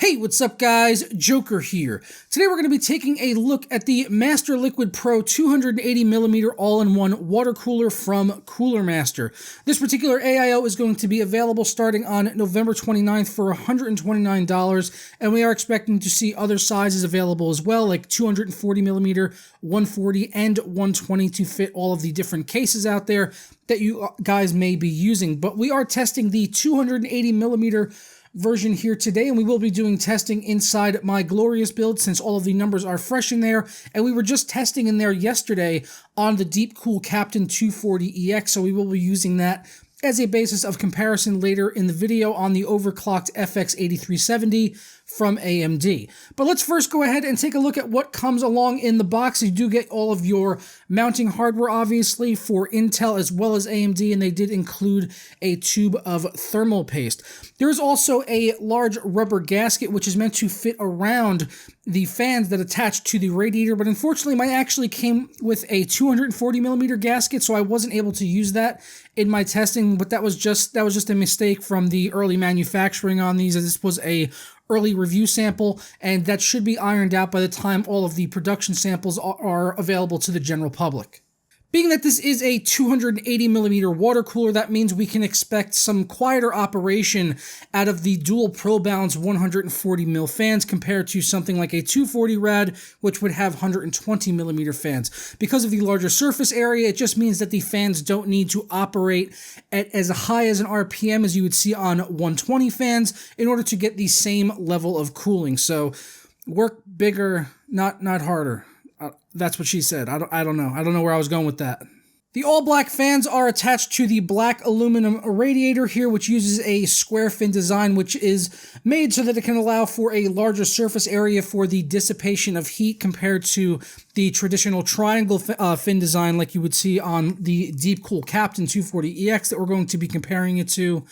Hey, what's up guys? Joker here. Today we're going to be taking a look at the MasterLiquid Pro 280mm all-in-one water cooler from CoolerMaster. This particular AIO is going to be available starting on November 29th for $129, and we are expecting to see other sizes available as well, like 240mm, 140, and 120 to fit all of the different cases out there that you guys may be using. But we are testing the 280mm version here today, and we will be doing testing inside my glorious build since all of the numbers are fresh in there, and we were just testing in there yesterday on the Deep Cool Captain 240EX, so we will be using that as a basis of comparison later in the video on the overclocked FX 8370 from AMD. But let's first go ahead and take a look at what comes along in the box. You do get all of your mounting hardware, obviously, for Intel as well as AMD, and they did include a tube of thermal paste. There is also a large rubber gasket, which is meant to fit around the fans that attach to the radiator, but unfortunately mine actually came with a 240mm gasket, so I wasn't able to use that in my testing, but that was just a mistake from the early manufacturing on these, as this was a early review sample, and that should be ironed out by the time all of the production samples are available to the general public. Being that this is a 280mm water cooler, that means we can expect some quieter operation out of the dual Pro Balance 140mm fans compared to something like a 240 Rad, which would have 120mm fans. Because of the larger surface area, it just means that the fans don't need to operate at as high as an RPM as you would see on 120 fans in order to get the same level of cooling. So work bigger, not harder. That's what she said. I don't know. I don't know where I was going with that. The all-black fans are attached to the black aluminum radiator here, which uses a square fin design, which is made so that it can allow for a larger surface area for the dissipation of heat compared to the traditional triangle fin design like you would see on the Deep Cool Captain 240EX that we're going to be comparing it to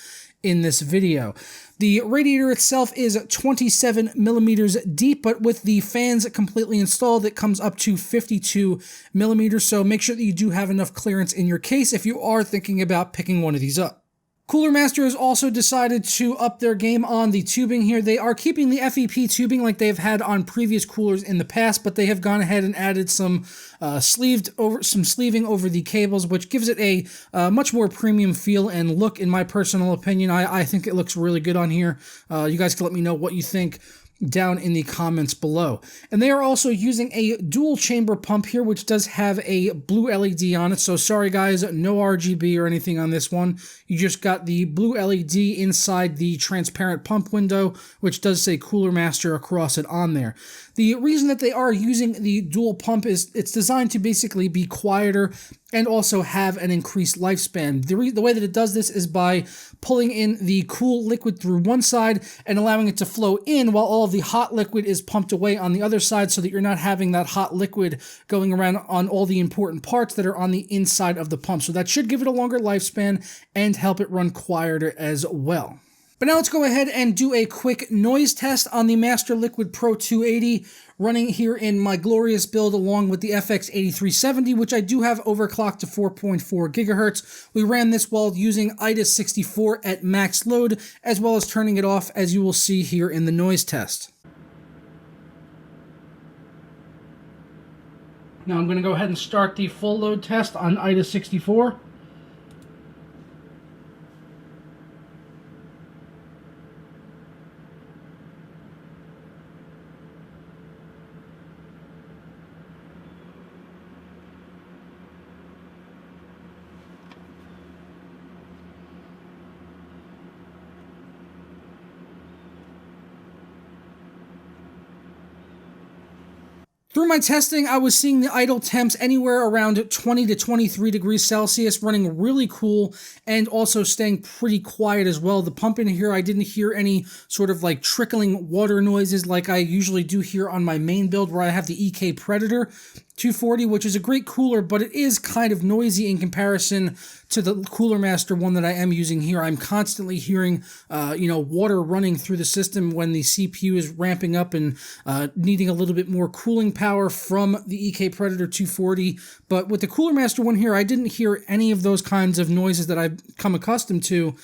in this video. The radiator itself is 27mm deep, but with the fans completely installed, it comes up to 52mm, so make sure that you do have enough clearance in your case if you are thinking about picking one of these up. CoolerMaster has also decided to up their game on the tubing here. They are keeping the FEP tubing like they've had on previous coolers in the past, but they have gone ahead and added some sleeving over the cables, which gives it a much more premium feel and look, in my personal opinion. I think it looks really good on here. You guys can let me know what you think down in the comments below. And they are also using a dual chamber pump here, which does have a blue LED on it. So sorry guys, no RGB or anything on this one. You just got the blue LED inside the transparent pump window, which does say CoolerMaster across it on there. The reason that they are using the dual pump is it's designed to basically be quieter and also have an increased lifespan. The way that it does this is by pulling in the cool liquid through one side and allowing it to flow in while all of the hot liquid is pumped away on the other side, so that you're not having that hot liquid going around on all the important parts that are on the inside of the pump. So that should give it a longer lifespan and help it run quieter as well. But now let's go ahead and do a quick noise test on the MasterLiquid Pro 280, running here in my glorious build along with the FX 8370, which I do have overclocked to 4.4 gigahertz. We ran this while using IDA 64 at max load, as well as turning it off, as you will see here in the noise test. Now I'm going to go ahead and start the full load test on IDA 64. Through my testing, I was seeing the idle temps anywhere around 20 to 23 degrees Celsius, running really cool and also staying pretty quiet as well. The pump in here, I didn't hear any sort of like trickling water noises like I usually do here on my main build where I have the EK Predator 240, which is a great cooler, but it is kind of noisy in comparison to the CoolerMaster one that I am using here. I'm constantly hearing, water running through the system when the CPU is ramping up and needing a little bit more cooling power from the EK Predator 240. But with the CoolerMaster one here, I didn't hear any of those kinds of noises that I've come accustomed to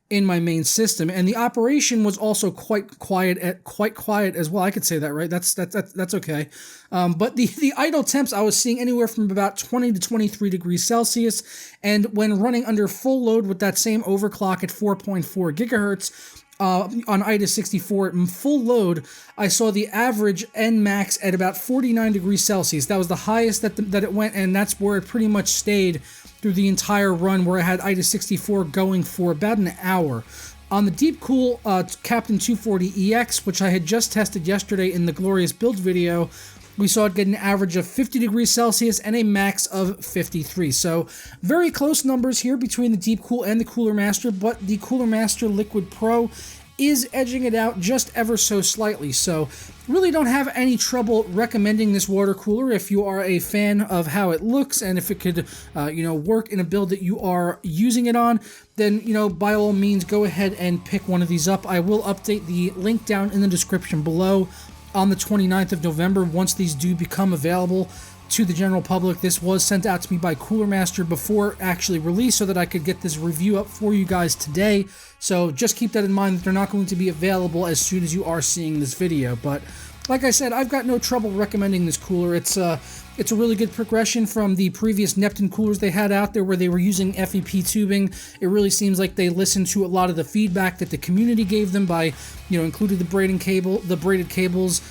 in my main system, and the operation was also quite quiet as well. I could say that, right? That's okay. But the idle temps I was seeing anywhere from about 20 to 23 degrees Celsius, and when running under full load with that same overclock at 4.4 gigahertz on IDA 64 at full load, I saw the average Nmax at about 49 degrees Celsius. That was the highest that it went, and that's where it pretty much stayed through the entire run, where I had IDA 64 going for about an hour. On the Deep Cool Captain 240EX, which I had just tested yesterday in the Glorious Build video, we saw it get an average of 50 degrees Celsius and a max of 53. So very close numbers here between the Deep Cool and the CoolerMaster, but the CoolerMaster Liquid Pro is edging it out just ever so slightly. So really don't have any trouble recommending this water cooler if you are a fan of how it looks, and if it could work in a build that you are using it on, then by all means go ahead and pick one of these up. I will update the link down in the description below on the 29th of November once these do become available to the general public. This was sent out to me by CoolerMaster before actually release, so that I could get this review up for you guys today. So just keep that in mind, that they're not going to be available as soon as you are seeing this video. But like I said, I've got no trouble recommending this cooler. It's a really good progression from the previous Neptune coolers they had out there, where they were using FEP tubing. It really seems like they listened to a lot of the feedback that the community gave them by, including the braided cables,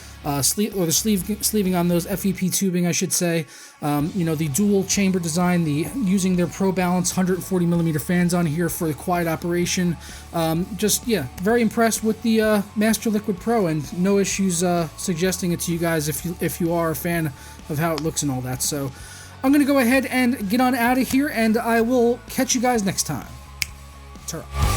sleeving on those FEP tubing, I should say. The dual chamber design, using their Pro Balance 140 millimeter fans on here for the quiet operation. Very impressed with the MasterLiquid Pro, and no issues suggesting it to you guys if you are a fan of how it looks and all that. So I'm going to go ahead and get on out of here, and I will catch you guys next time. Ta-ra.